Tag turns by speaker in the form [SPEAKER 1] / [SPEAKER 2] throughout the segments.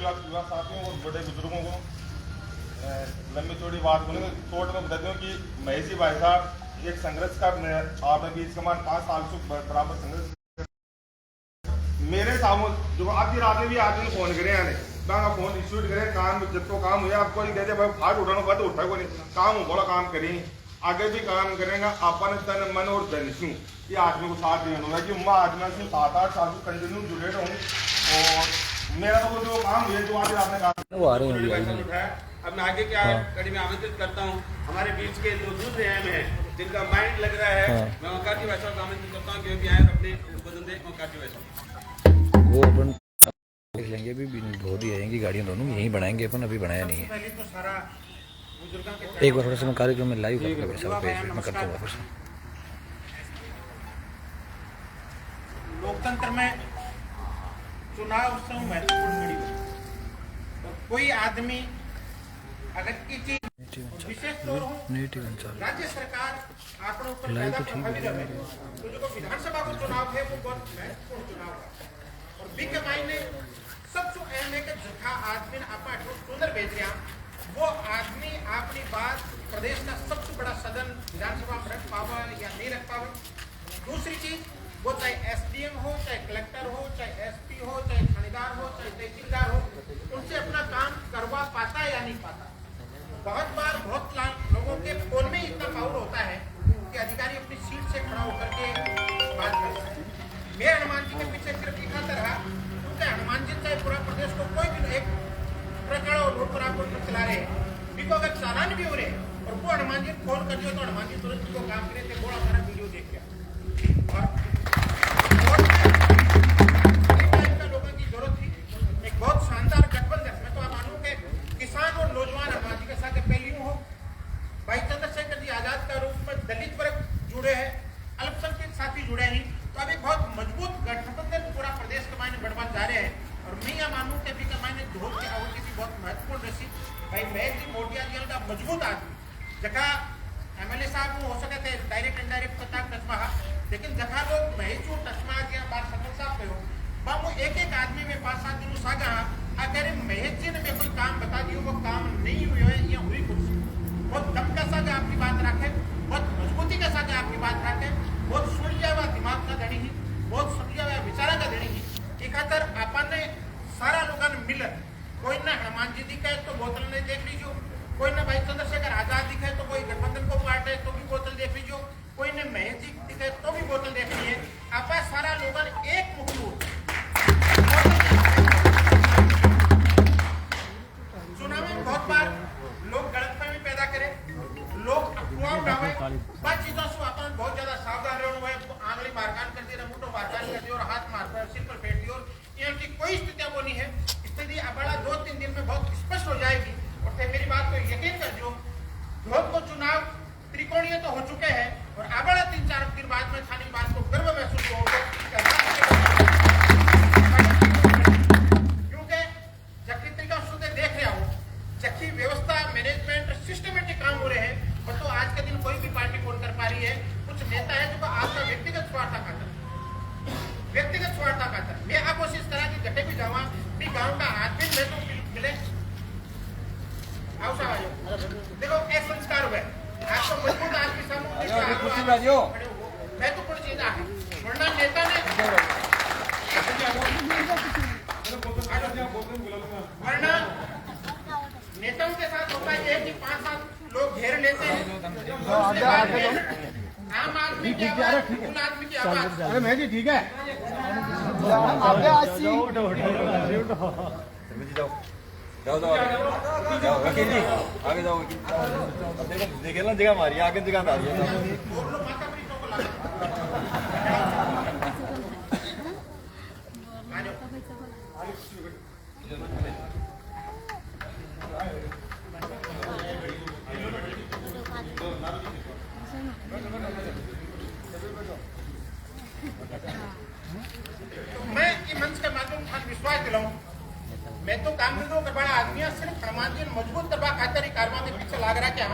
[SPEAKER 1] युवा साथियों और बड़े बुजुर्गों को लंबी चौड़ी बात बोलेंगे, शॉर्ट में बता दूं कि महेश जी भाई साहब एक संघर्ष कर आपने भी इसके मान 5 साल से बराबर संघर्ष मेरे सामने जो आधी रात में भी आदमी फोन करे आने फोन शूट करे काम जब तो काम हुआ आपको दे दे भाई फाट उठाना पड़ा तो उठा को नहीं काम हो बड़ा काम करें आगे भी काम करेंगे अपन तन मन और धन से ये आदमी को साथ देना होगा कि मैं आदमी से 7-8 साल से कंटिन्यू जुड़े रहूँ और मेरा तो जो काम हुआ जो आज आपने कहा
[SPEAKER 2] वो आ रहे हैं।
[SPEAKER 3] अब मैं आगे क्या कड़ी में आमंत्रित करता हूँ हमारे बीच के जो दूसरे अहम हैं जिनका माइंड लग रहा है मैं ओंकार जी वैसा आमंत्रित करता हूँ क्योंकि आए अपने उद्बोधन दे ओंकार जी वैसा
[SPEAKER 2] वो अपन देख लेंगे अभी धो दी जाएंगी गाड़ियाँ दोनों यहीं बनाएंगे अपन अभी बनाया नहीं है।
[SPEAKER 3] पहले तो सारा
[SPEAKER 2] एक बार थोड़ा सा मैं कार्यक्रम में लाइव करूँगा वैसा पेज में करता हूँ फिर से।
[SPEAKER 3] लोकतंत्र में चुनाव उत्सव महत्वपूर्ण घड़ी है और कोई आदमी अगर की चीज विशेष तौर हो राज्य सरकार आंकड़ों पर ज्यादा प्रभावी रहे तो जो विधानसभा का चुनाव है वो बहुत महत्वपूर्ण चुनाव है और बी के मायने सबसे अहम है कि जहाँ आदमी आप सुंदर भेज रहे वो आदमी अपनी बात प्रदेश का सबसे बड़ा सदन विधानसभा में रख पावा या नहीं रख पावा। दूसरी चीज वो चाहे एसडीएम हो चाहे कलेक्टर हो चाहे एसपी हो चाहे थानेदार हो चाहे तहसीलदार हो उनसे अपना काम करवा पाता या नहीं पाता। बहुत बार बहुत लोगों के फोन में इतना पावर होता है कि अधिकारी अपनी सीट से खड़ा होकर के बात करता है। मैं हनुमान जी के पीछे सिर्फ दिखाता रहा क्योंकि हनुमान जी चाहे पूरा प्रदेश को कोई भी एक प्रकार और रोड पर आप चला रहे हैं बिको अगर चालान भी हो रहे और वो हनुमान जी फोन कर दिया तो हनुमान जी तुरंत को काम करे थे बड़ा सारा वीडियो देख गया और लोगों की जरूरत थी एक बहुत शानदार गठबंधन। मैं तो मानूं कि किसान और नौजवान हनुमान जी के साथ पहली हो भाई चंद्रशेखर जी आजाद का रूप में दलित वर्ग जुड़े हैं अल्पसंख्यक साथी जुड़े हैं तो अब एक बहुत मजबूत गठबंधन पूरा प्रदेश के मायने बढ़वा जा रहे हैं और मैं यह मानूं कि अभी के मायने ढोल की आवाज़ भी बहुत महत्वपूर्ण रही भाई महेश जी मोटिया जी का मजबूत आदमी जगह एमएलए साहब को हो सके थे डायरेक्ट इनडायरेक्ट पता टचमा लेकिन जगह लोग महेश जो टचमा गया बात सकल साहब पे हो बा वो एक आदमी में 5-7 दिन सागा अगर महेश जी ने कोई काम बता दियो वो काम नहीं हुए है या हुई कुछ बहुत दम के साथ आपकी बात रखे बहुत मजबूती के साथ आपकी बात रखे बहुत सुनिया हुआ दिमाग का धनी ही बहुत सुनिया हुआ विचारा का धनी ही खातर अपन ने सारा लोगों ने मिलकर कोई ना हनुमान जी दिखे तो बोतल ने देख लीजिए कोई ना भाई चंद्रशेखर आजाद दिखे तो कोई गठबंधन को पार्ट है तो भी बोतल देख लीजिए कोई ने महेश जी दिखे तो भी बोतल देख लीजिए आप सारा लोगों ने एक मुखर चुनाव में बहुत बार लोग गलतफहमी पैदा करे लोग अफवाह उड़ावे बात चीजों से अपन बहुत ज्यादा सावधान रहना है आंगली मारकान कर दी मुठो मारकान कर दी और हाथ मार कर सिर पर फेंक दी और यहाँ की कोई स्थितियां वो नहीं है। स्थिति बड़ा 2-3 दिन में बहुत स्पष्ट हो जाएगी और मेरी बात को यकीन कर जो लोग को चुनाव त्रिकोणीय तो हो चुके हैं और आबड़ा 3-4 दिन बाद में खाली बात को गर्व महसूस होगा क्योंकि जबकि तरीका सुनते देख रहा हूँ जबकि व्यवस्था मैनेजमेंट सिस्टमेटिक काम हो रहे हैं और तो आज के दिन कोई भी पार्टी फोन कर पा रही है कुछ नेता है जो आपका व्यक्तिगत स्वार्थ खातर मैं आप कोशिश करा कि जटे भी जावा भी गांव का आदमी में तो मिले आओ देखो एक संस्कार हुआ आपको मजबूत आदमी समूह मैं तो कुछ चीज है वरना नेता ने वरना नेताओं के साथ होता है कि 5-7 लोग घेर लेते हैं आम आदमी की आवाज उन आदमी की आवाज
[SPEAKER 4] अरे मैं जी ठीक है
[SPEAKER 5] जाओ वकील जी आगे जाओ देखे ना जगह हमारी आगे जगह आ रही है
[SPEAKER 3] मैं ये मंच के माध्यम से विश्वास दिलाऊं मैं तो काम नहीं दूंगा बड़ा आदमी सिर्फ हनुमान जी मजबूत करवा खातर ही कारवा के पीछे लग रहा क्या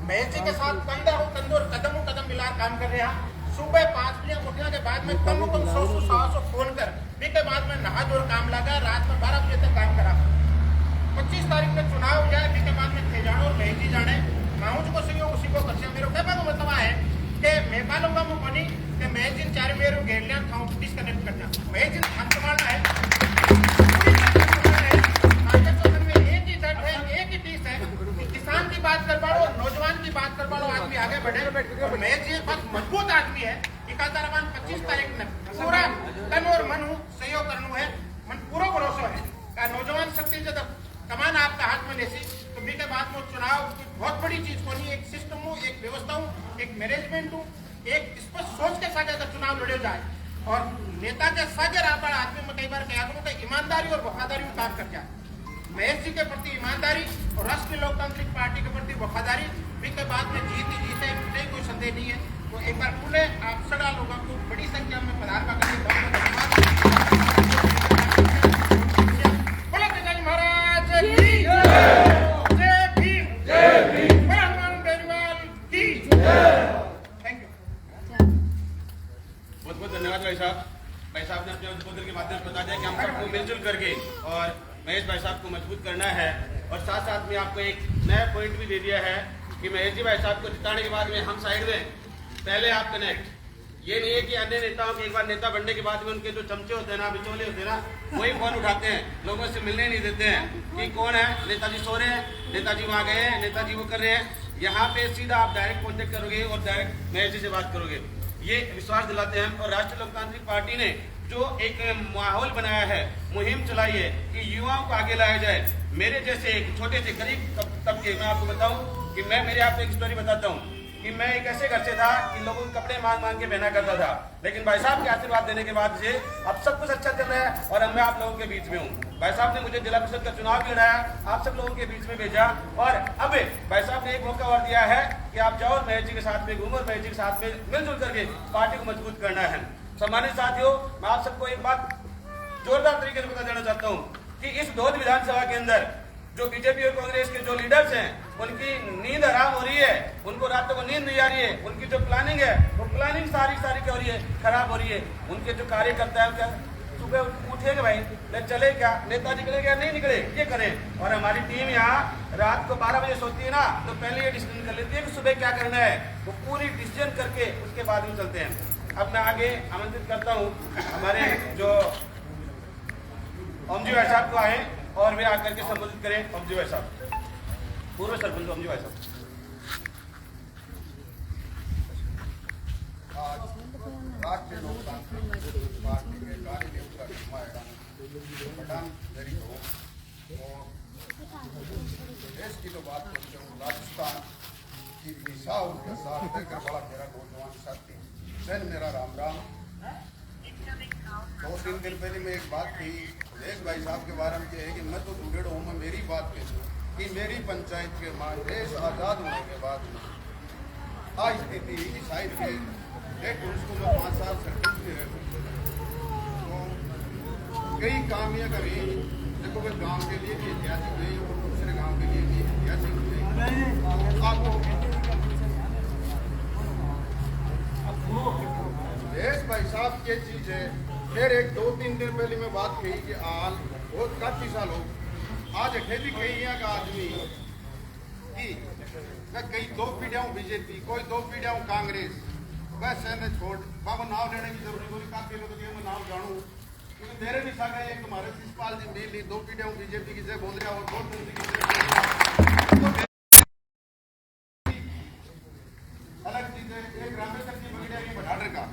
[SPEAKER 3] महेश जी के साथ कंधा हो कंधों कदम मिला काम कर रहे हैं सुबह 5 बजे उठने के बाद में कम 100-100 फोन कर के बाद में नहा धोकर काम लगा रात में 12 बजे तक काम करा 25 तारीख में चुनाव जाए भी के बाद में थे जानो और भेजी जाने माउंट को सहयोग उसी को कर मेरो कहने का मतलब है कि मैं कालूंगा मैं बनी कि मैं जिन चार मेरे घेरलियां खाऊं डिस्कनेक्ट करना मैं जिन हम संभालना है आगे तो में एक ही जट है एक ही पीस है कि किसान की बात कर पाओ नौजवान की बात कर पाओ आदमी आगे बढ़े मैं जी बहुत मजबूत आदमी है 25 तारीख ने पूरा तन और मन सहयोग करना है मन पूरा भरोसा है का नौजवान शक्ति जब कमान आपका हाथ में लेसी तो भी के बाद में चुनाव बहुत बड़ी चीज को नहीं एक सिस्टम हो एक व्यवस्था हो एक मैनेजमेंट हो एक स्पष्ट सोच के साथ अगर चुनाव लड़े जाए और नेता के साथ आदमी में कई बार कहा करूँ कि ईमानदारी और वफादारी में काम कर जाए महेश जी के प्रति ईमानदारी और राष्ट्रीय लोकतांत्रिक पार्टी के प्रति वफादारी भी के बाद में जीत ही जीते मुझे कोई संदेह नहीं है तो एक बार खुले आप सड़ा लोगों को बड़ी संख्या में पधारवा करके बहुत धन्यवाद महाराज की जय भीम हनुमान बेनीवाल की थैंक यू
[SPEAKER 4] बहुत बहुत धन्यवाद भाई साहब ने अपने उद्बोधन के माध्यम से बता दिया कि हम सबको मिलजुल करके और महेश भाई साहब को मजबूत करना है और साथ साथ में आपको एक नया पॉइंट भी दे दिया है कि महेश जी भाई साहब को जिताने के बाद में हम साइड में पहले आप कनेक्ट ये नहीं है कि अन्य नेताओं के एक बार नेता बनने के बाद में उनके जो चमचे होते हैं ना बिचौले होते हैं ना वही फोन उठाते हैं लोगों से मिलने नहीं देते हैं कि कौन है नेताजी सो रहे हैं नेताजी वहां गए हैं नेताजी वो कर रहे हैं यहाँ पे सीधा आप डायरेक्ट कॉन्टेक्ट करोगे और डायरेक्ट महेश जी से बात करोगे ये विश्वास दिलाते हैं और राष्ट्रीय लोकतांत्रिक पार्टी ने जो एक माहौल बनाया है मुहिम चलाई है कि युवाओं को आगे लाया जाए मेरे जैसे एक छोटे से गरीब तबके मैं आपको बताऊं कि मैं मेरे आपको एक स्टोरी बताता हूं कि मैं एक ऐसे घर से था कि लोगों को कपड़े मांग मांग के पहना करता था लेकिन भाई साहब के आशीर्वाद देने के बाद से अब सब कुछ अच्छा चल रहा है और अब मैं आप लोगों के बीच में हूँ भाई साहब ने मुझे जिला परिषद का चुनाव भी लड़ाया आप सब लोगों के बीच में भेजा और अब भाई साहब ने एक मौका और दिया है कि आप जाओ महेश जी के साथ में घूमो और महेश जी के साथ में मिलजुल करके पार्टी को मजबूत करना है सम्मानित साथियों मैं आप सबको एक बात जोरदार तरीके से बता देना चाहता हूँ कि इस धौध विधानसभा के अंदर जो बीजेपी और कांग्रेस के जो लीडर्स हैं उनकी नींद हराम हो रही है उनको रातों को नींद नहीं आ रही है उनकी जो प्लानिंग है वो प्लानिंग सारी क्या हो रही है खराब हो रही है उनके जो कार्यकर्ता है क्या सुबह उठेंगे भाई चले क्या नेता निकले क्या नहीं निकले ये करें और हमारी टीम यहाँ रात को 12 बजे सोती है ना तो पहले ये डिसीजन कर लेती है कि सुबह क्या करना है वो पूरी डिसीजन करके उसके बाद में चलते हैं अब मैं आगे आमंत्रित करता हूँ हमारे जो ओम जी भाई साहब को आए और वे आकर के संबोधित करें ओम जी भाई साहब पूर्व सरपंच ओम जी भाई साहब
[SPEAKER 6] आज राष्ट्रीय लोकतांत्रिक पार्टी के कार्यक्रम का पठान जारी हो और देश की तो बात करते हूँ राजस्थान की मिसाल के साथ लेकर बड़ा मेरा नौजवान साथी सैन मेरा राम राम 2-3 दिन पहले मैं एक बात की सुरेश भाई साहब के बारे में है कि मैं तो जुड़े हूँ मैं मेरी बात कहूँ कि मेरी पंचायत के देश आज़ाद होने के बाद आज स्थिति कि शायद के एक उसको मैं 5 साल सरपंच भी रहे तो कई काम ये कभी देखो कि गांव के लिए भी ऐतिहासिक हुए और दूसरे गांव के लिए भी ऐतिहासिक हुए आपको देश भाई साहब ये चीज है फिर एक 2-3 दिन पहले मैं बात कही कि आल बहुत काफी साल हो आज अठे भी कही यहाँ का आदमी कि मैं कई 2 पीढ़ियां बीजेपी कोई 2 पीढ़ियां कांग्रेस बस है छोड़ बाबा नाम लेने की जरूरत होगी काफी लोग मैं नाम जानू क्योंकि मेरे भी सागा एक हमारे शिषपाल जी मिली 2 पीढ़ियां बीजेपी की जय बोल रहा और बहुत अलग चीज है एक रामेश्वर जी बगड़िया की बढ़ाडर का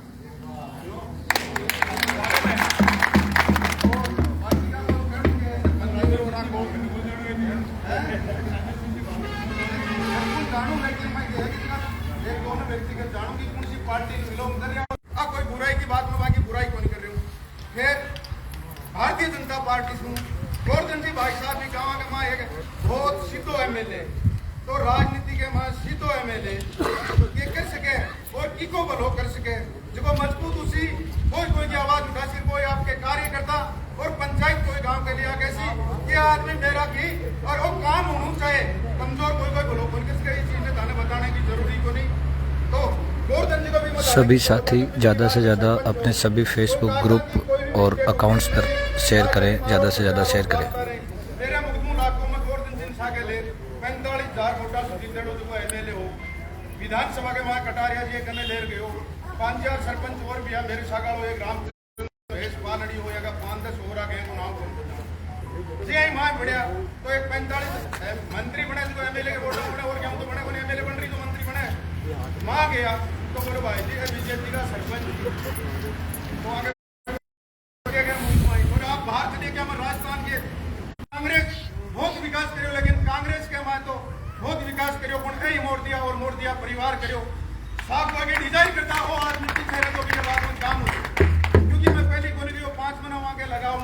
[SPEAKER 6] व्यक्तिगत जानूंगी कौन सी पार्टी बिलोंग कर रहा हूँ कोई बुराई की बात में बाकी बुराई को नहीं कर रही हूँ फिर भारतीय जनता पार्टी से गोवर्धन जी भाई साहब भी कहा कि माँ एक बहुत सीधो एमएलए तो राजनीति के माँ सीधो एमएलए ये कर सके और किको भलो कर सके जो मजबूत उसी कोई की आवाज उठा सके कोई आपके कार्यकर्ता और पंचायत कोई गांव के लिए कैसी ये आदमी मेरा की और वो काम होना चाहिए कमजोर कोई भलो कर सके ये चीजें थाने बताने की जरूरी को नहीं तो
[SPEAKER 2] सभी साथी ज़्यादा से ज़्यादा अपने सभी फेसबुक ग्रुप और अकाउंट्स पर शेयर करें ज़्यादा से ज़्यादा शेयर करें
[SPEAKER 6] मेरे मुकदम इलाकों में हजार वोटा सुधीर जो एमएलए हो विधानसभा के वहां कटारिया जी कने लेर गयो 5,000 सरपंच और भी है मेरे सागालो एक राम महेश पानड़ी हो या 5-10 और आ गए नाम को जी मां बढ़िया तो एक 45 मंत्री बने तो एमएलए के वोट बने और क्या तो बने कोई एमएलए बन रही तो मंत्री बने मां गया तो बोले भाई जी बीजेपी का सरपंच तो आगे आप बाहर चलिए क्या मैं राजस्थान के कांग्रेस बहुत विकास करो लेकिन कांग्रेस के मैं तो बहुत विकास करो कई मोड़ दिया परिवार करो साफ आगे डिजाइन करता हो आदमी पीछे रह तो बाद में काम हो क्योंकि मैं पहली बोली गई 5 महीना वहां के लगाओ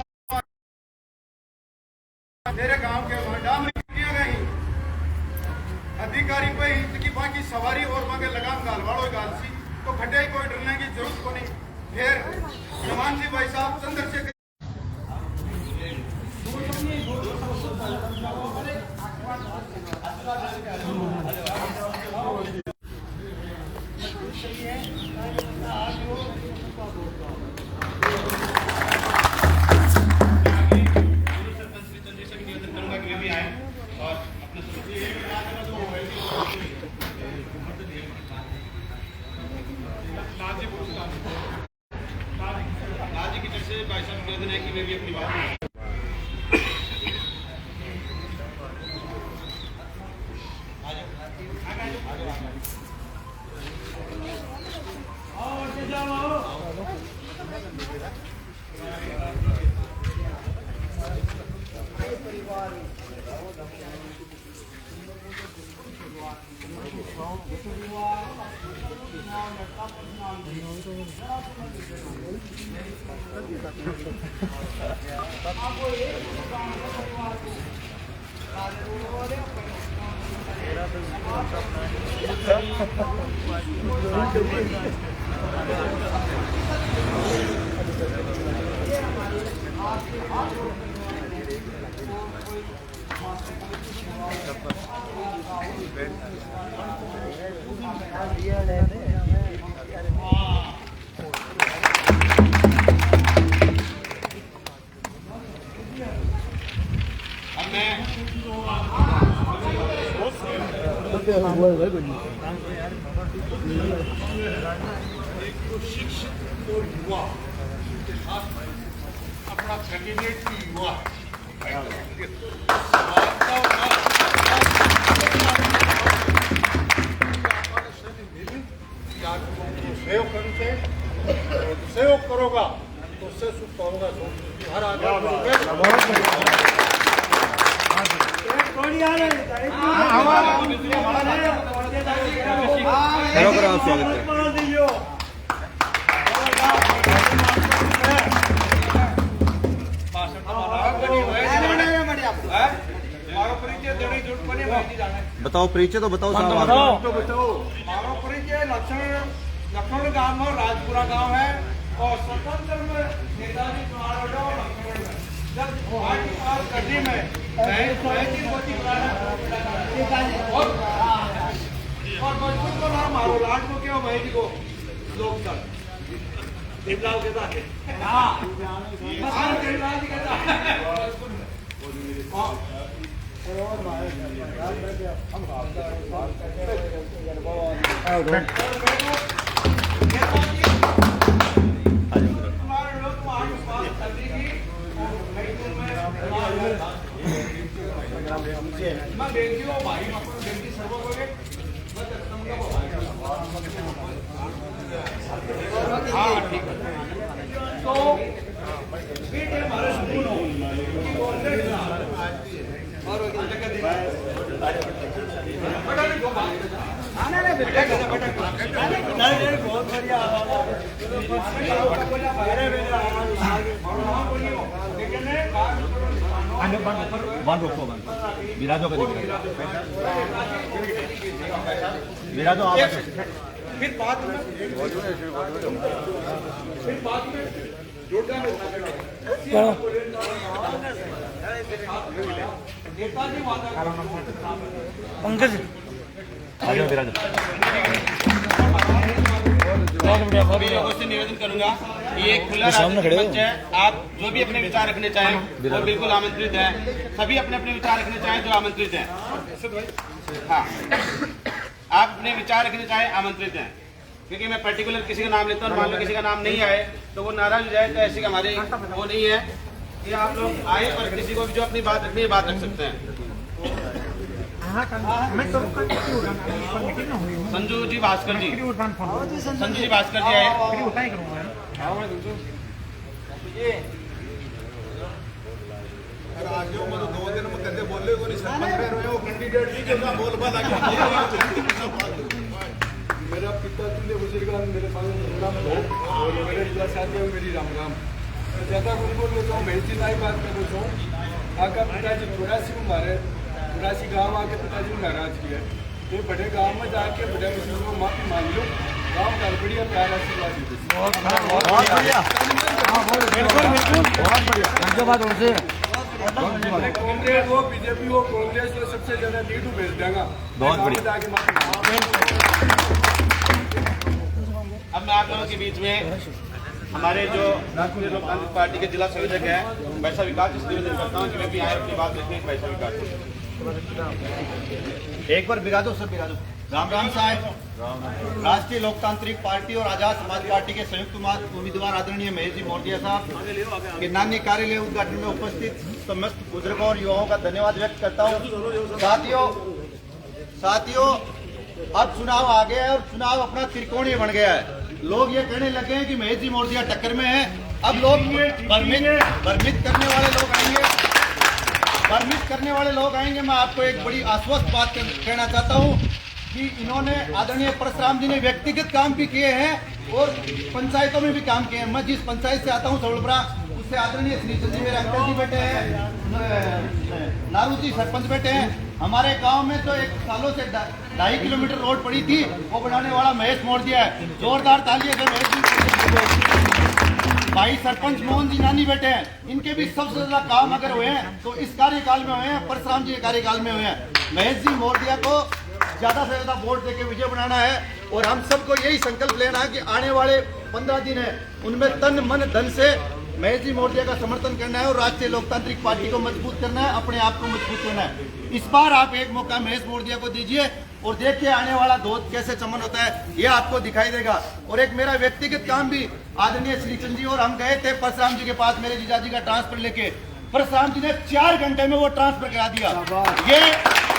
[SPEAKER 6] मेरे गांव के डाम किया गई अधिकारी को ही की बाकी सवारी और वहां के लगाम गालवाड़ो गालसी तो खड्डे कोई डरने की जरूरत को नहीं फिर जमान जी भाई साहब चंद्रशेखर
[SPEAKER 4] भाई साहब निवेदन है कि मैं भी अपनी बात शिक्षित और युवा अपना कैंडिडेट की युवा सहयोग करोगा तो उससे सुख पाऊंगा हर
[SPEAKER 5] बताओ परिचय तो बताओ
[SPEAKER 3] मारो परिचय लखनऊ गांव में राजपुरा गांव है और स्वतंत्र में नेताजी जब पार्टी पास करने में और मजबूत को ना मारो लाट को क्यों भाई जी को लोग तक देवलाल के साथ देवलाल जी के तो हमारे सुकून हो बहुत बढ़िया
[SPEAKER 5] बंद रोको विराजो विराजो
[SPEAKER 3] फिर बाद में
[SPEAKER 2] पंकज
[SPEAKER 5] आ जाओ विराजो
[SPEAKER 4] सभी लोगों से निवेदन करूंगा कि ये खुला राजनीतिक मंच है। आप जो भी अपने विचार रखने चाहें वो बिल्कुल आमंत्रित हैं। सभी अपने अपने विचार रखने चाहें जो आमंत्रित हैं। हाँ, आप अपने विचार रखने चाहें आमंत्रित हैं, क्योंकि मैं पर्टिकुलर किसी का नाम लेता हूँ और मान लो किसी का नाम नहीं आए तो वो नाराज हो जाए, तो ऐसी हमारी वो नहीं है कि आप लोग आए और किसी को भी जो अपनी बात रखनी है बात रख सकते हैं। संजू जी भास्कर जी, संजू जी भास्कर जी आए।
[SPEAKER 6] आगे मैं तो 2 दिन में कहते बोले को नहीं सरपंच रहे हो कैंडिडेट जी के ना बोल बात आगे मेरा पिताजी ने बुजुर्गान मेरे पास राम और मेरे जिला साथी है मेरी राम राम ज्यादा उनको मैं तो मेरी नई बात मैं पूछो आका पिताजी 84 में मारे 84 गांव आके पिताजी ने नाराज किया। ये बड़े गांव में जाके बड़े बुजुर्गों को माफी मांग लो, गांव का बढ़िया प्यार आशीर्वाद दीजिए। बहुत बढ़िया, बिल्कुल बिल्कुल बहुत बढ़िया। धन्यवाद उनसे। कांग्रेस हो बीजेपी हो कांग्रेस को सबसे ज्यादा लीड भेज देगा। बहुत बढ़िया।
[SPEAKER 4] अब मैं आप लोगों के बीच में हमारे जो राष्ट्रीय लोकतांत्रिक पार्टी के जिला संयोजक है वैसा विकास से निवेदन करता हूँ कि वे भी आए अपनी बात रखने वैसा विकास।
[SPEAKER 5] एक बार बिगा दो, सब बिगा दो। राम राम साहब। राष्ट्रीय लोकतांत्रिक पार्टी और आजाद समाज पार्टी के संयुक्त उम्मीदवार आदरणीय महेश जी मौर्य साहब के नानी कार्यालय उद्घाटन में उपस्थित समस्त बुजुर्गों और युवाओं का धन्यवाद व्यक्त करता हूँ। साथियों अब चुनाव आ गया है और चुनाव अपना त्रिकोणीय बन गया है। लोग ये कहने लगे हैं कि महेश जी मौर्य टक्कर में है। अब लोग भ्रमित करने वाले लोग आएंगे। मैं आपको एक बड़ी आश्वस्त बात कहना चाहता हूँ कि इन्होंने आदरणीय परशुराम जी ने व्यक्तिगत काम भी किए हैं और पंचायतों में भी काम किए हैं। मैं जिस पंचायत से आता हूँ सवलपुरा, उससे आदरणीय श्रीचंद जी मेरे अंकल जी बैठे हैं, नारू जी सरपंच बैठे हैं। हमारे गांव में तो एक सालों से 2.5 किलोमीटर रोड पड़ी थी, वो बनाने वाला महेश मौर्य है। जोरदार तालियां दे महेश जी। भाई सरपंच मोहन जी नानी बैठे हैं, इनके भी सबसे ज्यादा काम अगर हुए हैं तो इस कार्यकाल में हुए हैं, परशुराम जी के कार्यकाल में हुए हैं। महेश जी मौर्य को ज्यादा से ज्यादा वोट देके विजय बनाना है और हम सबको यही संकल्प लेना है कि आने वाले 15 दिन है उनमें तन मन धन से महेश जी मौर्य का समर्थन करना है और राष्ट्रीय लोकतांत्रिक पार्टी को मजबूत करना है, अपने आप को मजबूत करना है। इस बार आप एक मौका महेश मौर्य को दीजिए और देखिए आने वाला धोत कैसे चमन होता है, ये आपको दिखाई देगा। और एक मेरा व्यक्तिगत काम भी आदरणीय श्रीचंद जी और हम गए थे परशुराम जी के पास मेरे जीजाजी का ट्रांसफर लेके। परशुराम जी ने 4 घंटे में वो ट्रांसफर करा दिया। ये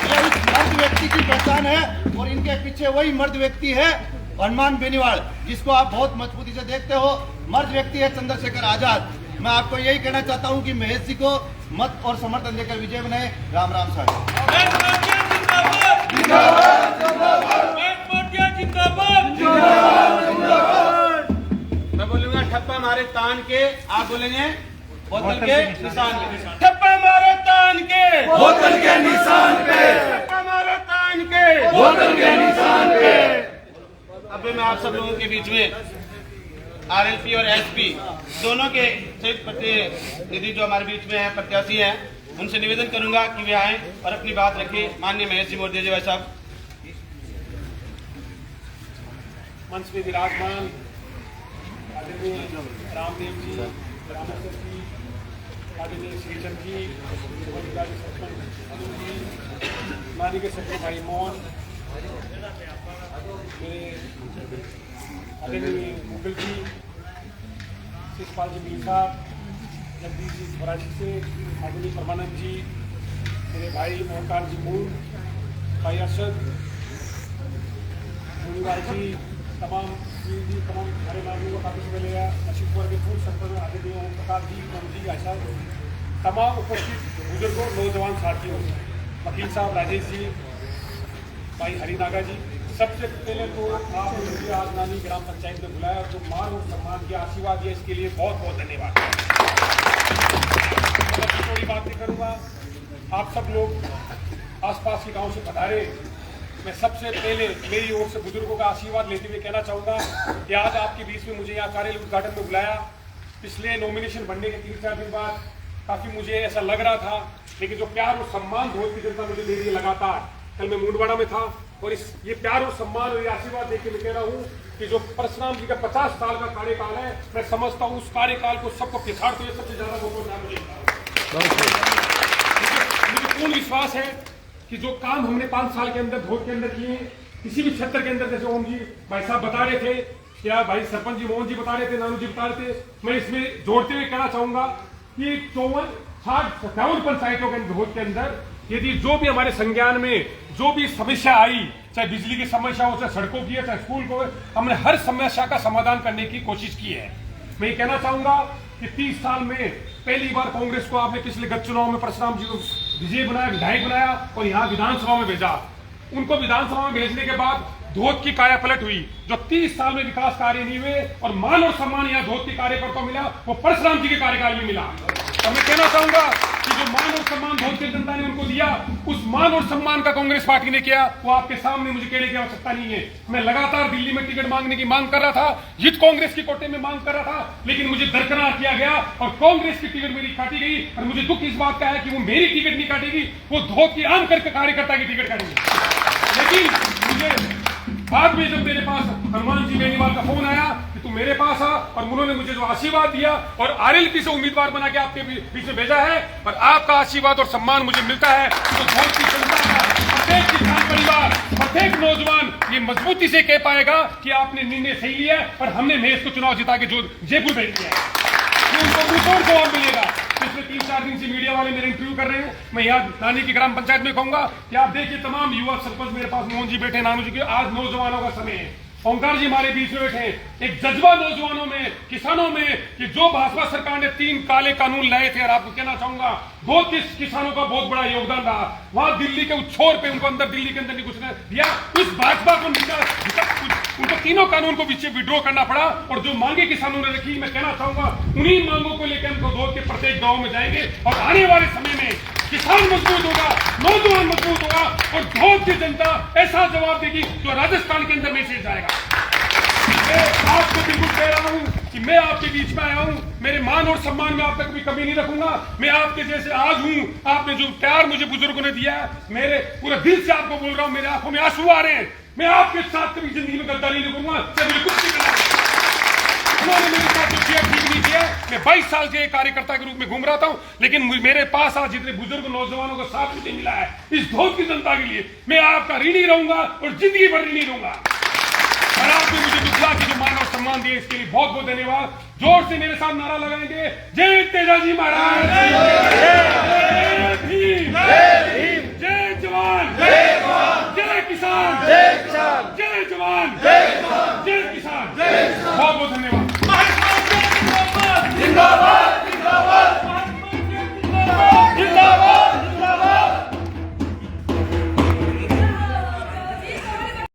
[SPEAKER 5] उस मर्द व्यक्ति की पहचान है और इनके पीछे वही मर्द व्यक्ति है हनुमान बेनीवाल, जिसको आप बहुत मजबूती से देखते हो। मर्द व्यक्ति है चंद्रशेखर आजाद। मैं आपको यही कहना चाहता हूं कि महेश जी को मत और समर्थन देकर विजय बनाए। राम राम साहब।
[SPEAKER 4] मैं बोलूंगा ठप्पा मारे तान के, आप बोलेंगे बोतल के निशान पे। ठप्पा मारे तान के बोतल के निशान पे, ठप्पा मारे तान के बोतल के निशान पे। अब मैं आप सब लोगों के बीच में आरएलपी और एसपी दोनों के संयुक्त प्रतिनिधि जो हमारे बीच में है, प्रत्याशी हैं, उनसे निवेदन करूंगा कि वे आए और अपनी बात रखें। माननीय महेश जी मौर्य जी भाई साहब।
[SPEAKER 7] मंच में विराजमान आदरणीय रामदेव जी, रामेश्वर जी, आदरणीय श्रीचंद जी, मानी के सचिव भाई मोहन, मेरे आदरणीय मुगल जी, शिषपाल जी मीर साहब, जगदीश जी स्वराजी से, आदरणीय परमानंद जी, मेरे भाई मोहनकाल जी मूल, भाई अरशद जी, तमाम हमारे नागरिकों को काफ़ी समय लिया, अशीपुर के पूर्व सरपंच आदरणीय ओम प्रकाश जी, जी आशा, तमाम उपस्थित बुजुर्गों, नौजवान साथियों, वकील साहब राजेश जी, भाई हरिनागा जी, सबसे पहले तो आप मुझे आज नानी ग्राम पंचायत में बुलाया और जो मान और सम्मान किया, आशीर्वाद दिया, इसके लिए बहुत बहुत धन्यवाद। थोड़ी बात नहीं करूँगा, आप सब लोग आसपास के गांव से पधारे। मैं सबसे पहले मेरी ओर से बुजुर्गों का आशीर्वाद लेते हुए कहना चाहूँगा कि आज आपके बीच में मुझे यहाँ कार्यालय उद्घाटन में बुलाया। पिछले नॉमिनेशन बनने के 3-4 दिन बाद काफ़ी मुझे ऐसा लग रहा था, लेकिन जो प्यार और सम्मान बहुत की जनता मुझे दे रही है लगातार, कल मैं मुंडवाड़ा में था और ये प्यार और सम्मान और ये आशीर्वाद देके मैं कह रहा हूँ कि जो परशुराम जी का 50 साल का कार्यकाल है, मैं समझता हूँ उस कार्यकाल को सबको पिछाड़ते हुए सबसे ज्यादा मुझे पूर्ण विश्वास है कि जो काम हमने 5 साल के अंदर धोत के अंदर किए, किसी भी क्षेत्र के अंदर, जैसे ओम जी भाई साहब बता रहे थे, क्या भाई सरपंच जी मोहन जी बता रहे थे, नानू जी बता रहे थे, मैं इसमें जोड़ते हुए कहना चाहूंगा कि 54-57 पंचायतों के धोत के अंदर यदि जो भी हमारे संज्ञान में जो भी समस्या आई, चाहे बिजली की समस्या हो, चाहे सड़कों की है, चाहे स्कूल को, हमने हर समस्या का समाधान करने की कोशिश की है। मैं ये कहना चाहूंगा कि 30 साल में पहली बार कांग्रेस को आपने पिछले गत चुनाव में परशुराम जी को विजय बनाया, विधायक बनाया और यहाँ विधानसभा में भेजा। उनको विधानसभा में भेजने के बाद धोत की काया पलट हुई। जो 30 साल में विकास कार्य नहीं हुए और मान और सम्मान यहाँ धोत के कार्यकर्ताओं मिला, वो परशुराम जी के कार्यकाल में मिला। और मैं कहना चाहूंगा कि जो मान और सम्मान धोत की जनता ने उनको दिया, उस मान और सम्मान का कांग्रेस पार्टी ने किया, वो आपके सामने, मुझे कहने की आवश्यकता नहीं है। मैं लगातार दिल्ली में टिकट मांगने की मांग कर रहा था, हित कांग्रेस की कोटे में मांग कर रहा था, लेकिन मुझे दरकिनार किया गया और कांग्रेस की टिकट मेरी काटी गई। और मुझे दुख इस बात का है कि वो मेरी टिकट नहीं काटेगी, वो धोत की आम करके कार्यकर्ता की टिकट काटेगी। लेकिन मुझे बाद में जब मेरे पास हनुमान जी बेनीवाल का फोन आया कि तू मेरे पास आ, और उन्होंने मुझे जो आशीर्वाद दिया और आरएलपी से उम्मीदवार बना के आपके बीच में भेजा है और आपका आशीर्वाद और सम्मान मुझे मिलता है, तो धोत की जनता का प्रत्येक किसान परिवार, प्रत्येक नौजवान ये मजबूती से कह पाएगा कि आपने निर्णय सही लिया है और हमने महेश को चुनाव जिता के जो जयपुर भेज दिया है, उनको जवाब मिलेगा। पिछले 3-4 दिन से मीडिया वाले मेरे इंटरव्यू कर रहे हैं। मैं यहाँ नानी की ग्राम पंचायत में कहूंगा कि आप देखिए तमाम युवा सरपंच मेरे पास, मोहन जी बैठे, नानू जी के, आज नौजवानों का समय है। ओंकार जी हमारे बीच में बैठे हैं। एक जज्बा नौजवानों में, किसानों में कि जो भाजपा सरकार ने 3 काले कानून लाए थे, और आपको कहना चाहूंगा बहुत किसानों का बहुत बड़ा योगदान रहा। वहां दिल्ली के छोर पे उनको अंदर, दिल्ली के अंदर नहीं घुसने दिया, उस भाजपा को उनको तीनों कानून को पीछे विड्रॉ करना पड़ा। और जो मांगे किसानों ने रखी, मैं कहना चाहूंगा उन्हीं मांगों को लेकर हमको धोत के प्रत्येक गांव में जाएंगे और आने वाले समय में किसान मजबूत होगा, नौजवान मजबूत होगा और धोत की जनता ऐसा जवाब देगी जो राजस्थान के अंदर मैसेज जाएगा। मैं आपको बिल्कुल कह रहा हूं कि मैं आपके बीच में आया हूं, मेरे मान और सम्मान में आप तक भी कमी नहीं रखूंगा। मैं आपके जैसे आज हूं, आपने जो प्यार मुझे बुजुर्गों ने दिया है, मेरे पूरे दिल से आपको बोल रहा हूं, मेरे आंखों में आंसू आ रहे हैं। मैं आपके साथ कभी जिंदगी में गद्दारी नहीं करूंगा, मुझे कुछ नहीं करना। उन्होंने मेरे साथ जो किया ठीक नहीं किया। मैं 22 साल से कार्यकर्ता के रूप में घूम रहा हूं, लेकिन मेरे पास आज जितने बुजुर्ग नौजवानों का साथ मुझे मिला है इस धोत की जनता के लिए, मैं आपका ऋणी रहूंगा और जिंदगी भर ऋणी रहूंगा। और आपने मुझे दुखला की जो मान और सम्मान दिए, इसके लिए बहुत बहुत धन्यवाद। जोर से मेरे साथ नारा लगाएंगे, जय तेजाजी महाराज।